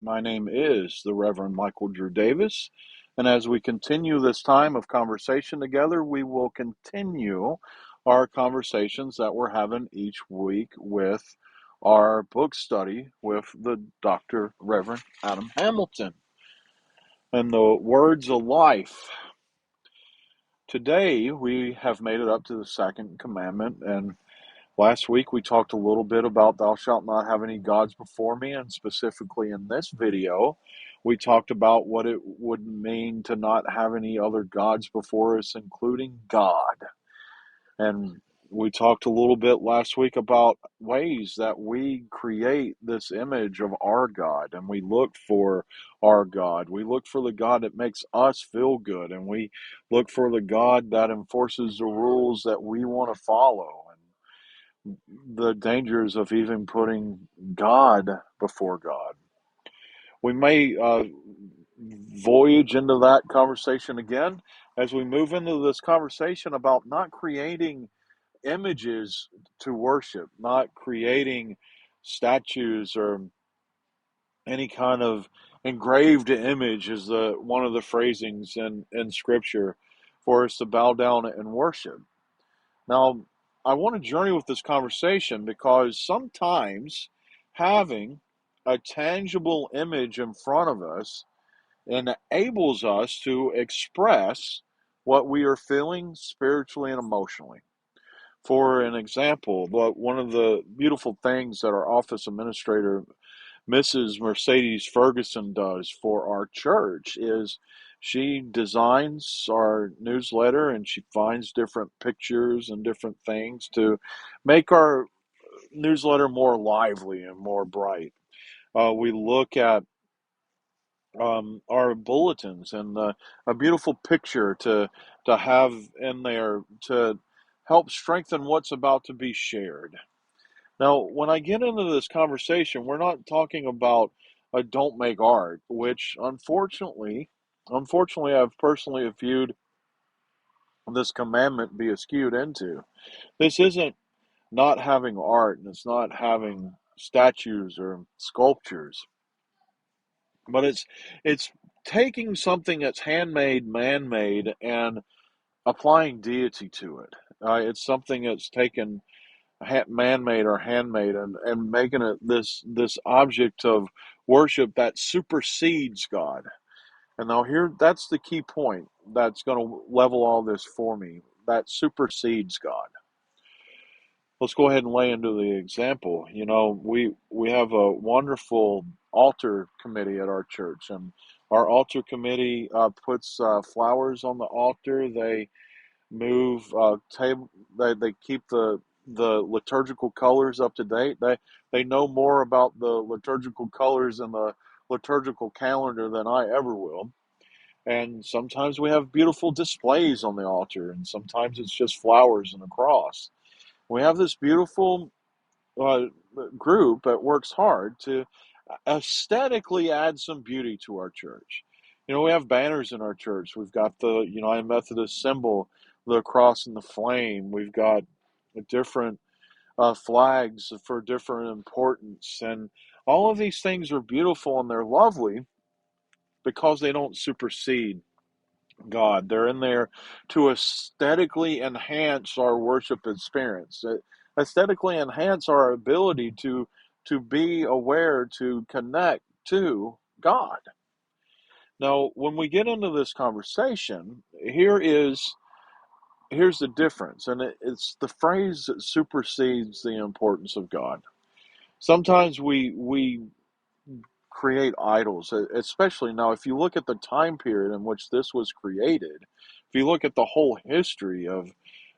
My name is the Reverend Michael Drew Davis, and as we continue this time of conversation together, we will continue our conversations that we're having each week with our book study with the Dr. Reverend Adam Hamilton and the Words of Life. Today, we have made it up to the second commandment, and last week we talked a little bit about thou shalt not have any gods before me, and specifically in this video, we talked about what it would mean to not have any other gods before us, including God. And we talked a little bit last week about ways that we create this image of our God, and we look for our God. We look for the God that makes us feel good, and we look for the God that enforces the rules that we want to follow. The dangers of even putting God before God. We may voyage into that conversation again as we move into this conversation about not creating images to worship, not creating statues or any kind of engraved image is the one of the phrasings in scripture for us to bow down and worship. Now, I want to journey with this conversation because sometimes having a tangible image in front of us enables us to express what we are feeling spiritually and emotionally. For an example, one of the beautiful things that our office administrator Mrs. Mercedes Ferguson does for our church is she designs our newsletter and she finds different pictures and different things to make our newsletter more lively and more bright. We look at our bulletins and a beautiful picture to have in there to help strengthen what's about to be shared. Now, when I get into this conversation, we're not talking about don't make art, which unfortunately, I've personally viewed this commandment be skewed into. This isn't not having art, and it's not having statues or sculptures, but it's taking something that's handmade, man-made, and applying deity to it. It's something that's taken man-made or handmade and making it this object of worship that supersedes God. And now here that's the key point that's going to level all this for me. That supersedes God. Let's go ahead and lay into the example. You know, we have a wonderful altar committee at our church, and our altar committee puts flowers on the altar. They move table. They keep the liturgical colors up to date. They know more about the liturgical colors and the liturgical calendar than I ever will. And sometimes we have beautiful displays on the altar, and sometimes it's just flowers and a cross. We have this beautiful uh, group that works hard to aesthetically add some beauty to our church. You know, we have banners in our church. We've got the United Methodist symbol, the cross and the flame. We've got different flags for different importance. And all of these things are beautiful and they're lovely because they don't supersede God. They're in there to aesthetically enhance our worship experience, aesthetically enhance our ability to be aware, to connect to God. Now, when we get into this conversation, here's the difference, and it's the phrase that supersedes the importance of God. Sometimes we create idols, especially now. If you look at the time period in which this was created, if you look at the whole history of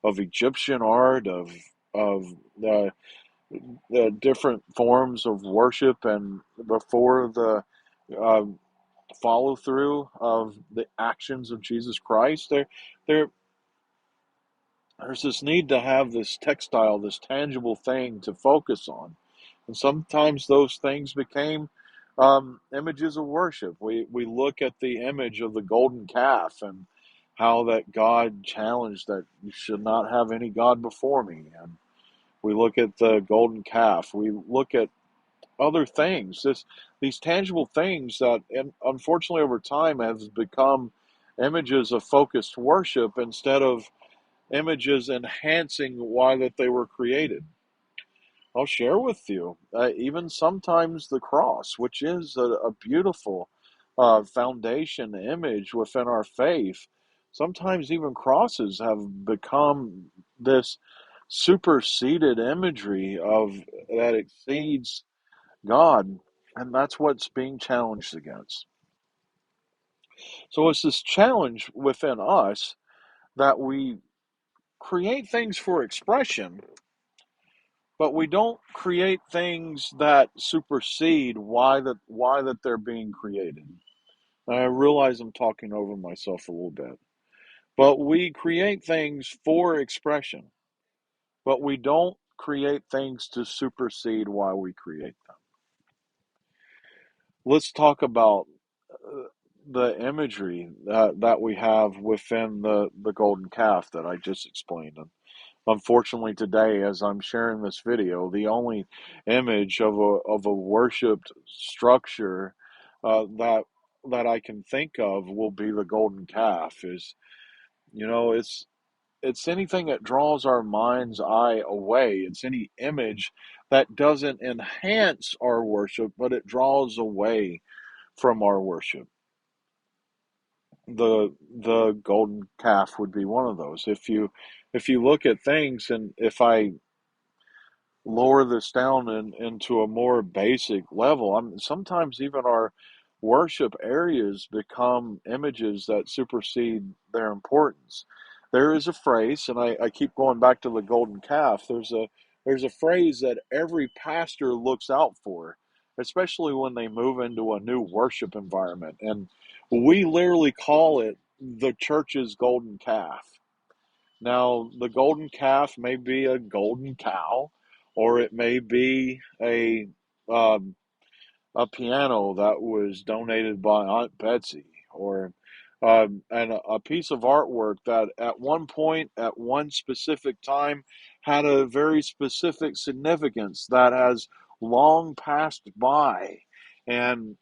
Egyptian art, of the different forms of worship, and before the uh, follow through of the actions of Jesus Christ, there there's this need to have this textile, this tangible thing to focus on. And sometimes those things became images of worship. We look at the image of the golden calf and how that God challenged that you should not have any God before me. And we look at the golden calf. We look at other things. These tangible things that, and unfortunately, over time have become images of focused worship instead of images enhancing why that they were created. I'll share with you, even sometimes the cross, which is a beautiful foundation image within our faith. Sometimes even crosses have become this superseded imagery of that exceeds God, and that's what's being challenged against. So it's this challenge within us that we create things for expression, but we don't create things that supersede why that they're being created. And I realize I'm talking over myself a little bit, but we create things for expression, but we don't create things to supersede why we create them. Let's talk about uh, the imagery that we have within the golden calf that I just explained. And unfortunately, today, as I'm sharing this video, the only image of a worshipped structure that I can think of will be the golden calf. Is it's anything that draws our mind's eye away. It's any image that doesn't enhance our worship, but it draws away from our worship. The golden calf would be one of those. If you look at things, and if I lower this down into a more basic level, sometimes even our worship areas become images that supersede their importance. There is a phrase, and I keep going back to the golden calf. There's a phrase that every pastor looks out for, especially when they move into a new worship environment. And we literally call it the church's golden calf. Now, the golden calf may be a golden cow, or it may be um, a piano that was donated by Aunt Betsy, or and a piece of artwork that at one point, at one specific time, had a very specific significance that has long passed by, and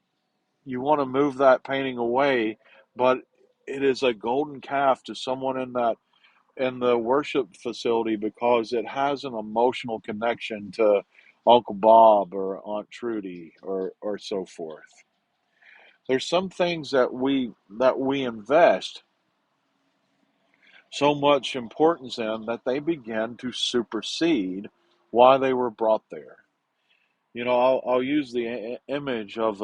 you want to move that painting away, but it is a golden calf to someone in the worship facility because it has an emotional connection to Uncle Bob or Aunt Trudy or so forth. There's some things that we invest so much importance in that they begin to supersede why they were brought there. I'll use the image of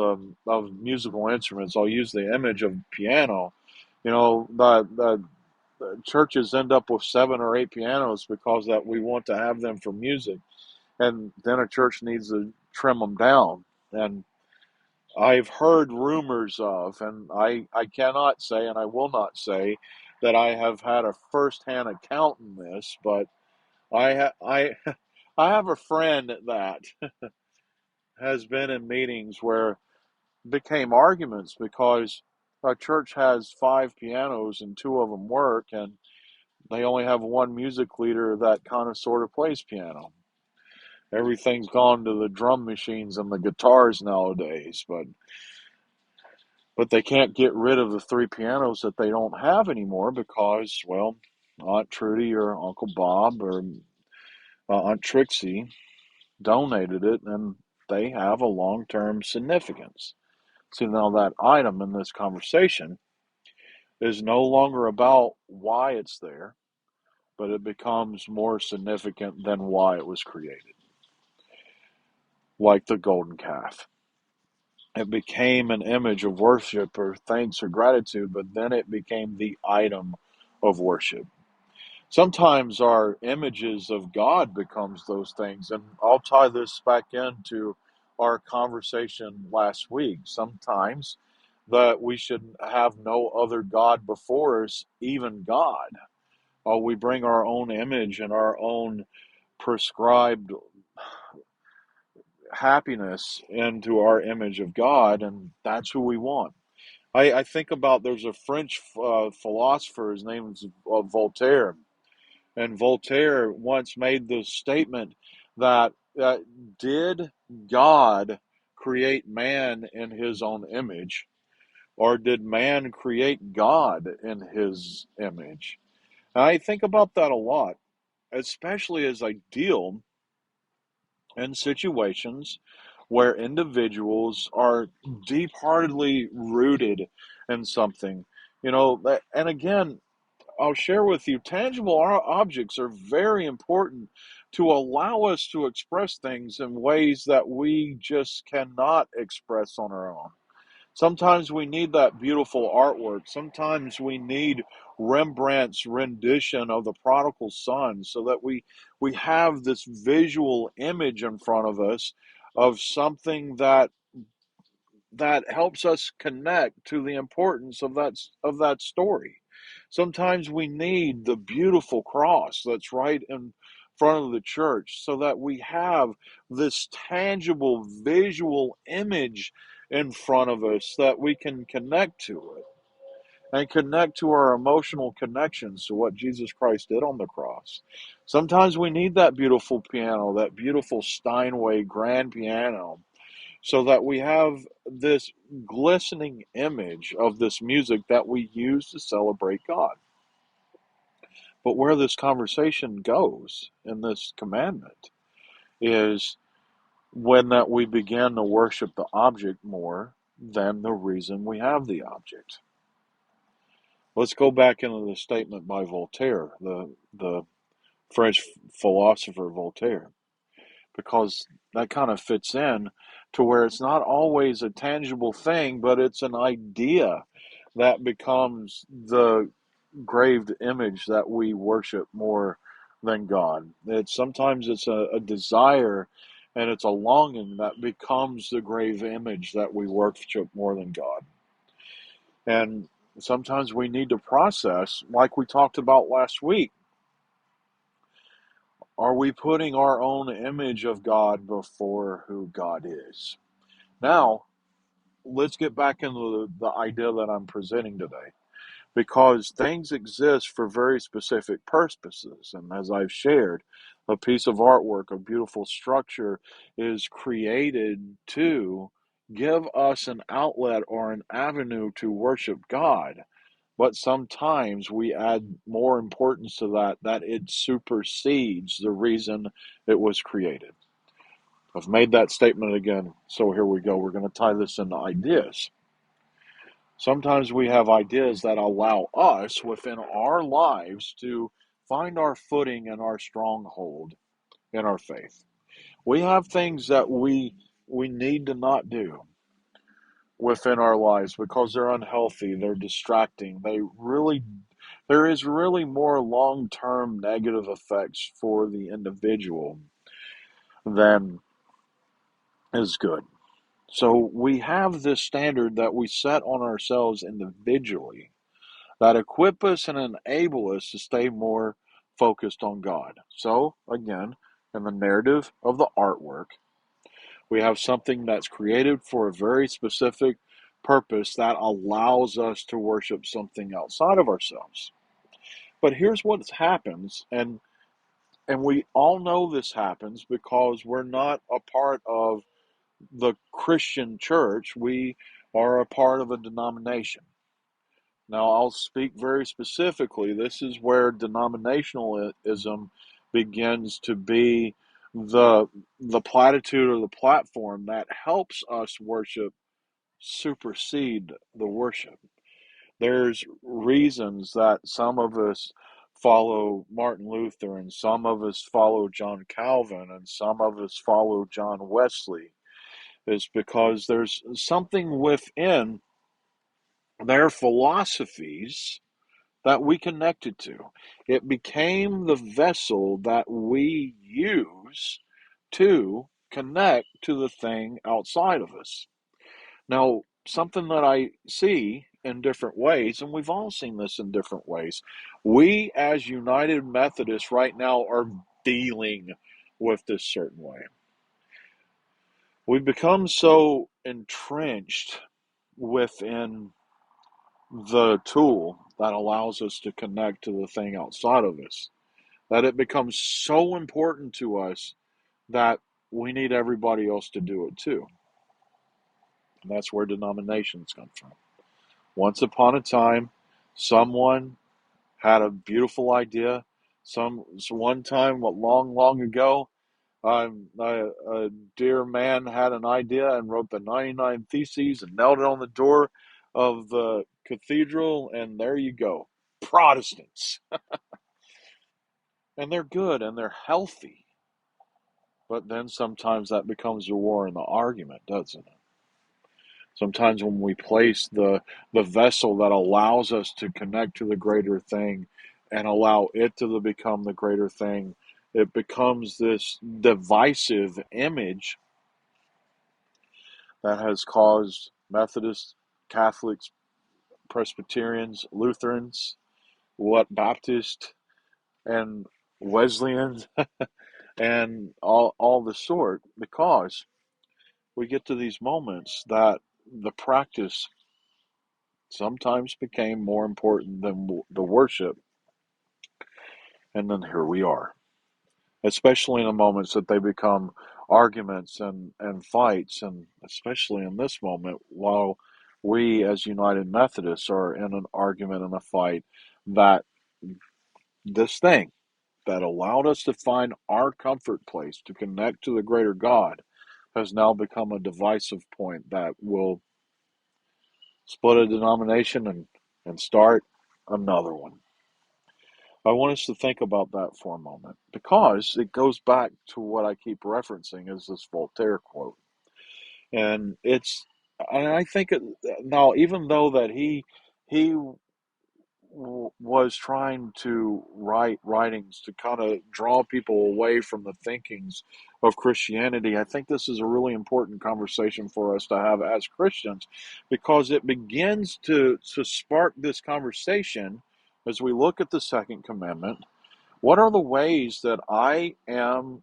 musical instruments. I'll use the image of piano. The churches end up with 7 or 8 pianos because that we want to have them for music, and then a church needs to trim them down. And I've heard rumors of, and I cannot say, and I will not say that I have had a firsthand account in this, but I I have a friend that has been in meetings where became arguments because a church has 5 pianos and 2 of them work, and they only have one music leader that kind of sort of plays piano. Everything's gone to the drum machines and the guitars nowadays, but they can't get rid of the 3 pianos that they don't have anymore because, well, Aunt Trudy or Uncle Bob or Aunt Trixie donated it, and they have a long-term significance. So now that item in this conversation is no longer about why it's there, but it becomes more significant than why it was created, like the golden calf. It became an image of worship or thanks or gratitude, but then it became the item of worship. Sometimes our images of God becomes those things, and I'll tie this back into our conversation last week. Sometimes that we should have no other God before us, even God. We bring our own image and our own prescribed happiness into our image of God, and that's who we want. I think about there's a French philosopher, his name is Voltaire, and Voltaire once made the statement that uh, did God create man in his own image, or did man create God in his image? And I think about that a lot, especially as I deal in situations where individuals are deep-heartedly rooted in something. And again, I'll share with you, tangible objects are very important to allow us to express things in ways that we just cannot express on our own. Sometimes we need that beautiful artwork. Sometimes we need Rembrandt's rendition of the prodigal son so that we have this visual image in front of us of something that helps us connect to the importance of that story. Sometimes we need the beautiful cross that's right in front of the church so that we have this tangible visual image in front of us that we can connect to it and connect to our emotional connections to what Jesus Christ did on the cross. Sometimes we need that beautiful piano, that beautiful Steinway grand piano, so that we have this glistening image of this music that we use to celebrate God. But where this conversation goes in this commandment is when that we begin to worship the object more than the reason we have the object. Let's go back into the statement by Voltaire, the French philosopher Voltaire, because that kind of fits in to where it's not always a tangible thing, but it's an idea that becomes the graved image that we worship more than God. Sometimes it's a desire and it's a longing that becomes the grave image that we worship more than God. And sometimes we need to process, like we talked about last week. Are we putting our own image of God before who God is? Now, let's get back into the idea that I'm presenting today, because things exist for very specific purposes. And as I've shared, a piece of artwork, a beautiful structure, is created to give us an outlet or an avenue to worship God. But sometimes we add more importance to that it supersedes the reason it was created. I've made that statement again, so here we go. We're going to tie this into ideas. Sometimes we have ideas that allow us within our lives to find our footing and our stronghold in our faith. We have things that we need to not do within our lives because they're unhealthy, they're distracting. There is really more long-term negative effects for the individual than is good. So we have this standard that we set on ourselves individually that equip us and enable us to stay more focused on God. So, again, in the narrative of the artwork, we have something that's created for a very specific purpose that allows us to worship something outside of ourselves. But here's what happens, and we all know this happens because we're not a part of the Christian church. We are a part of a denomination. Now, I'll speak very specifically. This is where denominationalism begins to be the the platitude or the platform that helps us worship supersede the worship. There's reasons that some of us follow Martin Luther and some of us follow John Calvin and some of us follow John Wesley, is because there's something within their philosophies that we connected to. It became the vessel that we use to connect to the thing outside of us. Now, something that I see in different ways, and we've all seen this in different ways, we as United Methodists right now are dealing with this certain way. We've become so entrenched within the tool that allows us to connect to the thing outside of us that it becomes so important to us that we need everybody else to do it too. And that's where denominations come from. Once upon a time, someone had a beautiful idea. One time, long, long ago, a dear man had an idea and wrote the 99 Theses and nailed it on the door of the cathedral, and there you go. Protestants. And they're good and they're healthy. But then sometimes that becomes a war in the argument, doesn't it? Sometimes when we place the vessel that allows us to connect to the greater thing and allow it to become the greater thing, it becomes this divisive image that has caused Methodists, Catholics, Presbyterians, Lutherans, Baptists, and Wesleyans, and all the sort, because we get to these moments that the practice sometimes became more important than the worship, and then here we are. Especially in the moments that they become arguments and fights, and especially in this moment, while we as United Methodists are in an argument and a fight, that this thing that allowed us to find our comfort place to connect to the greater God has now become a divisive point that will split a denomination and start another one. I want us to think about that for a moment, because it goes back to what I keep referencing is this Voltaire quote. And I think now, even though that he was trying to write writings to kind of draw people away from the thinkings of Christianity, I think this is a really important conversation for us to have as Christians, because it begins to spark this conversation as we look at the second commandment. What are the ways that I am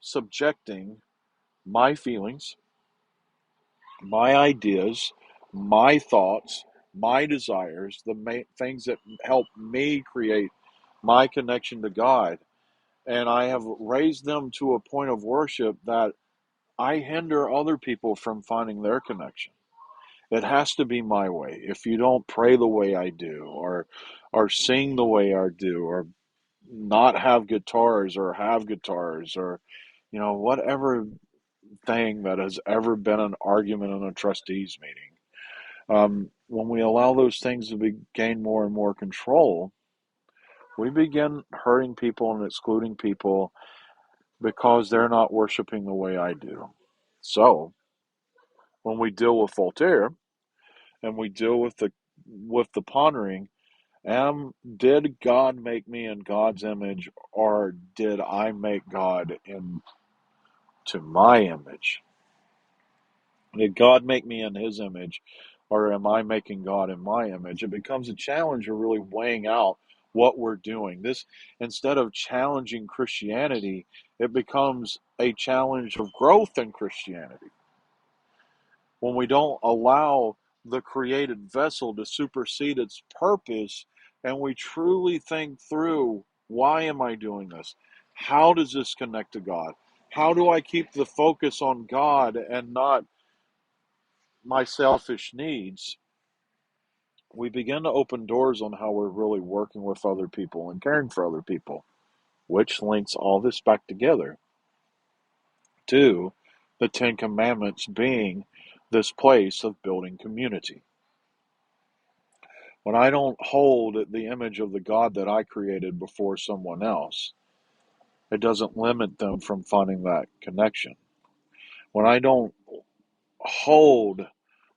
subjecting my feelings, my ideas, my thoughts, my desires, the things that help me create my connection to God? And I have raised them to a point of worship that I hinder other people from finding their connection. It has to be my way. If you don't pray the way I do, or sing the way I do, or not have guitars or have guitars, or whatever thing that has ever been an argument in a trustees meeting, when we allow those things to gain more and more control, we begin hurting people and excluding people because they're not worshiping the way I do. So when we deal with Voltaire and we deal with the pondering, did God make me in God's image, or did I make God into my image? Did God make me in his image, or am I making God in my image? It becomes a challenge of really weighing out what we're doing. This, instead of challenging Christianity, it becomes a challenge of growth in Christianity. When we don't allow the created vessel to supersede its purpose, and we truly think through, why am I doing this? How does this connect to God? How do I keep the focus on God and not my selfish needs? We begin to open doors on how we're really working with other people and caring for other people, which links all this back together to the Ten Commandments being this place of building community. When I don't hold the image of the God that I created before someone else, it doesn't limit them from finding that connection. When I don't hold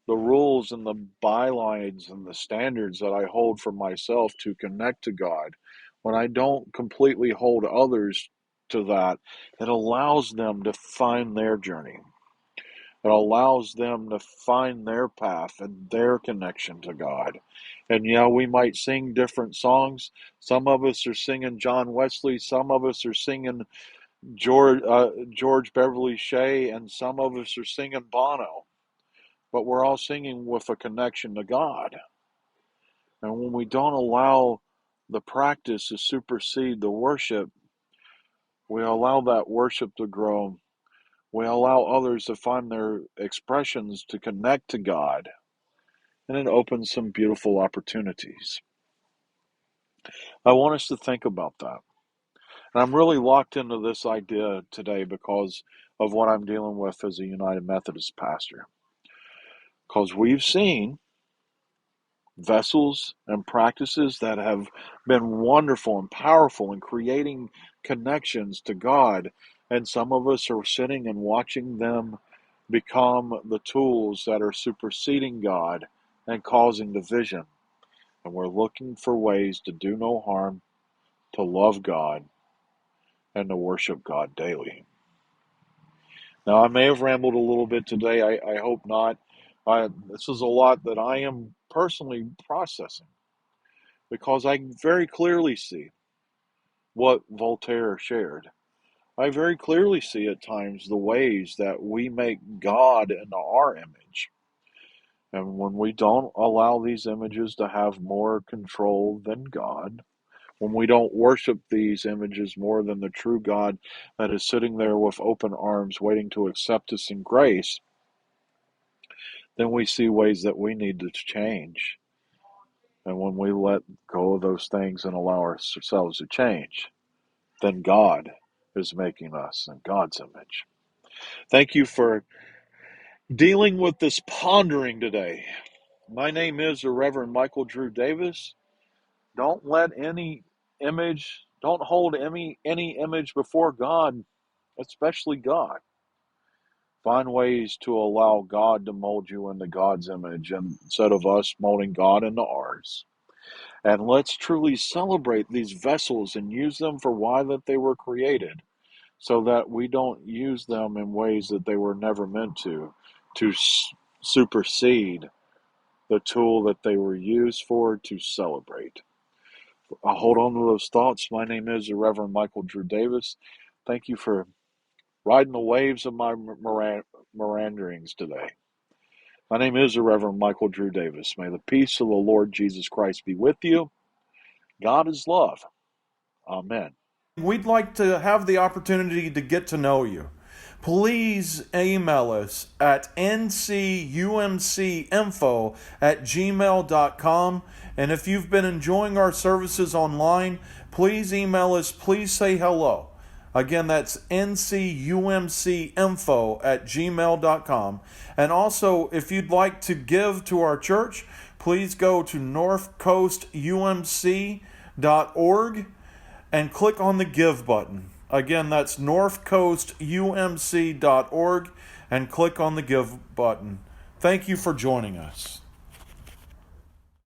the rules and the bylines and the standards that I hold for myself to connect to God, when I don't completely hold others to that, it allows them to find their journey. It allows them to find their path and their connection to God. And we might sing different songs. Some of us are singing John Wesley, some of us are singing George Beverly Shea, and some of us are singing Bono. But we're all singing with a connection to God. And when we don't allow the practice to supersede the worship, we allow that worship to grow We allow others to find their expressions to connect to God, and it opens some beautiful opportunities. I want us to think about that. And I'm really locked into this idea today because of what I'm dealing with as a United Methodist pastor. Because we've seen vessels and practices that have been wonderful and powerful in creating connections to God. And some of us are sitting and watching them become the tools that are superseding God and causing division. And we're looking for ways to do no harm, to love God, and to worship God daily. Now, I may have rambled a little bit today. I hope not. This is a lot that I am personally processing because I very clearly see what Voltaire shared. I very clearly see at times the ways that we make God into our image. And when we don't allow these images to have more control than God, when we don't worship these images more than the true God that is sitting there with open arms waiting to accept us in grace, then we see ways that we need to change. And when we let go of those things and allow ourselves to change, then God is making us in God's image. Thank you for dealing with this pondering today. My name is the Reverend Michael Drew Davis. Don't let any image, don't hold any image before God, especially God. Find ways to allow God to mold you into God's image instead of us molding God into ours. And let's truly celebrate these vessels and use them for why that they were created, so that we don't use them in ways that they were never meant to supersede the tool that they were used for, to celebrate. I'll hold on to those thoughts. My name is the Reverend Michael Drew Davis. Thank you for riding the waves of my meanderings today. My name is the Reverend Michael Drew Davis. May the peace of the Lord Jesus Christ be with you. God is love. Amen. We'd like to have the opportunity to get to know you. Please email us at ncumcinfo@gmail.com. And if you've been enjoying our services online, please email us. Please say hello. Again, that's ncumcinfo@gmail.com. And also, if you'd like to give to our church, please go to northcoastumc.org and click on the Give button. Again, that's northcoastumc.org and click on the Give button. Thank you for joining us.